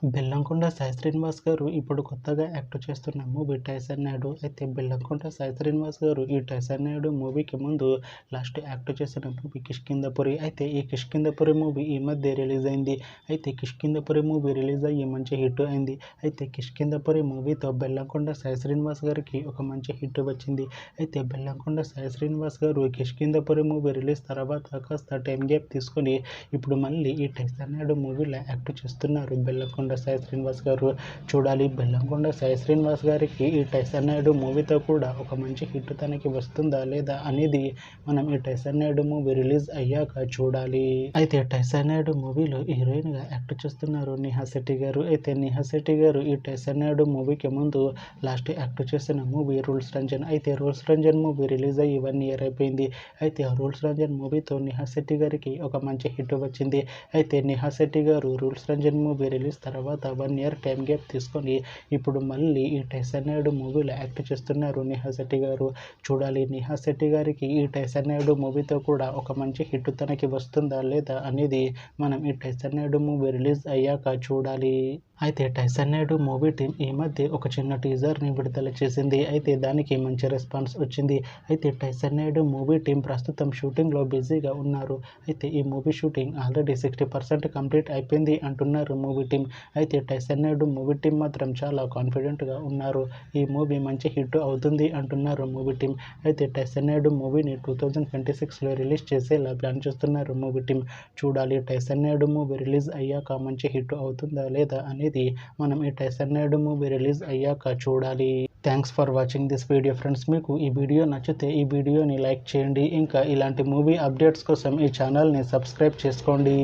బెల్లంకొండ సాయి శ్రీనివాస్ గారు ఇప్పుడు కొత్తగా యాక్ట్ చేస్తున్న మూవీ టైసన్ నాయుడు. అయితే బెల్లంకొండ సాయి శ్రీనివాస్ గారు ఈ టైసన్ నాయుడు మూవీకి ముందు లాస్ట్ యాక్ట్ చేసిన మూవీ కిష్కింధపురి. అయితే ఈ కిష్కింధపురి మూవీ ఈ మధ్య రిలీజ్ అయింది. అయితే కిష్కింధపురి మూవీ రిలీజ్ అయ్యి మంచి హిట్ అయింది. అయితే కిష్కింధపురి మూవీతో బెల్లంకొండ సాయి శ్రీనివాస్ గారికి ఒక మంచి హిట్ వచ్చింది. అయితే బెల్లంకొండ సాయి శ్రీనివాస్ గారు కిష్కింధపురి మూవీ రిలీజ్ తర్వాత కాస్త టైం గ్యాప్ తీసుకొని ఇప్పుడు మళ్ళీ ఈ టైసన్ నాయుడు మూవీలో యాక్ట్ చేస్తున్నారు బెల్లంకొండ సాయి శ్రీనివాస్ గారు. చూడాలి బెల్లంకొండ సాయి శ్రీనివాస్ గారికి ఈ టైసన్ నాయుడు మూవీతో కూడా ఒక మంచి హిట్ తనకి వస్తుందా లేదా అనేది మనం ఈ టైసన్ నాయుడు మూవీ రిలీజ్ అయ్యాక చూడాలి. అయితే టైసన్ నాయుడు మూవీలో హీరోయిన్ గా యాక్ట్ చేస్తున్నారు నేహా శెట్టి గారు. అయితే నేహా శెట్టి గారు ఈ టైసన్ నాయుడు మూవీకి ముందు లాస్ట్ యాక్ట్ చేసిన మూవీ రూల్స్ రంజన్. అయితే రూల్స్ రంజన్ మూవీ రిలీజ్ అయ్యి 1 year అయిపోయింది. అయితే రూల్స్ రంజన్ మూవీతో నేహా శెట్టి గారికి ఒక మంచి హిట్ వచ్చింది. అయితే నేహా శెట్టి గారు రూల్స్ రంజన్ మూవీ రిలీజ్ తర్వాత 1 year టైం గ్యాప్ తీసుకొని ఇప్పుడు మళ్ళీ ఈ టైసన్ నాయుడు మూవీలో యాక్ట్ చేస్తున్నారు నేహా శెట్టి గారు. చూడాలి నేహా శెట్టి గారికి ఈ టైసన్ నాయుడు మూవీతో కూడా ఒక మంచి హిట్ తనకి వస్తుందా లేదా అనేది మనం ఈ టైసన్ నాయుడు మూవీ రిలీజ్ అయ్యాక చూడాలి. అయితే టైసన్ నాయుడు మూవీ టీం ఈ మధ్య ఒక చిన్న టీజర్ని విడుదల చేసింది. అయితే దానికి మంచి రెస్పాన్స్ వచ్చింది. అయితే టైసన్ నాయుడు మూవీ టీం ప్రస్తుతం షూటింగ్లో బిజీగా ఉన్నారు. అయితే ఈ మూవీ షూటింగ్ ఆల్రెడీ 60% కంప్లీట్ అయిపోయింది అంటున్నారు మూవీ టీం. అయితే టైసన్ నాయుడు మూవీ టీం మాత్రం చాలా కాన్ఫిడెంట్గా ఉన్నారు. ఈ మూవీ మంచి హిట్ అవుతుంది అంటున్నారు మూవీ టీం. అయితే టైసన్ నాయుడు మూవీని 2026లో రిలీజ్ చేసేలా ప్లాన్ చేస్తున్నారు మూవీ టీం. చూడాలి టైసన్ నాయుడు మూవీ రిలీజ్ అయ్యాక మంచి హిట్ అవుతుందా లేదా అనేది మనం ఈ టైసన్ నాయుడు మూవీ రిలీజ్ అయ్యాక చూడాలి. Thanks for watching this video friends. మీకు ఈ వీడియో నచ్చితే ఈ వీడియోని లైక్ చేయండి. ఇంకా ఇలాంటి మూవీ అప్డేట్స్ కోసం ఈ ఛానల్ని సబ్స్క్రైబ్ చేసుకోండి.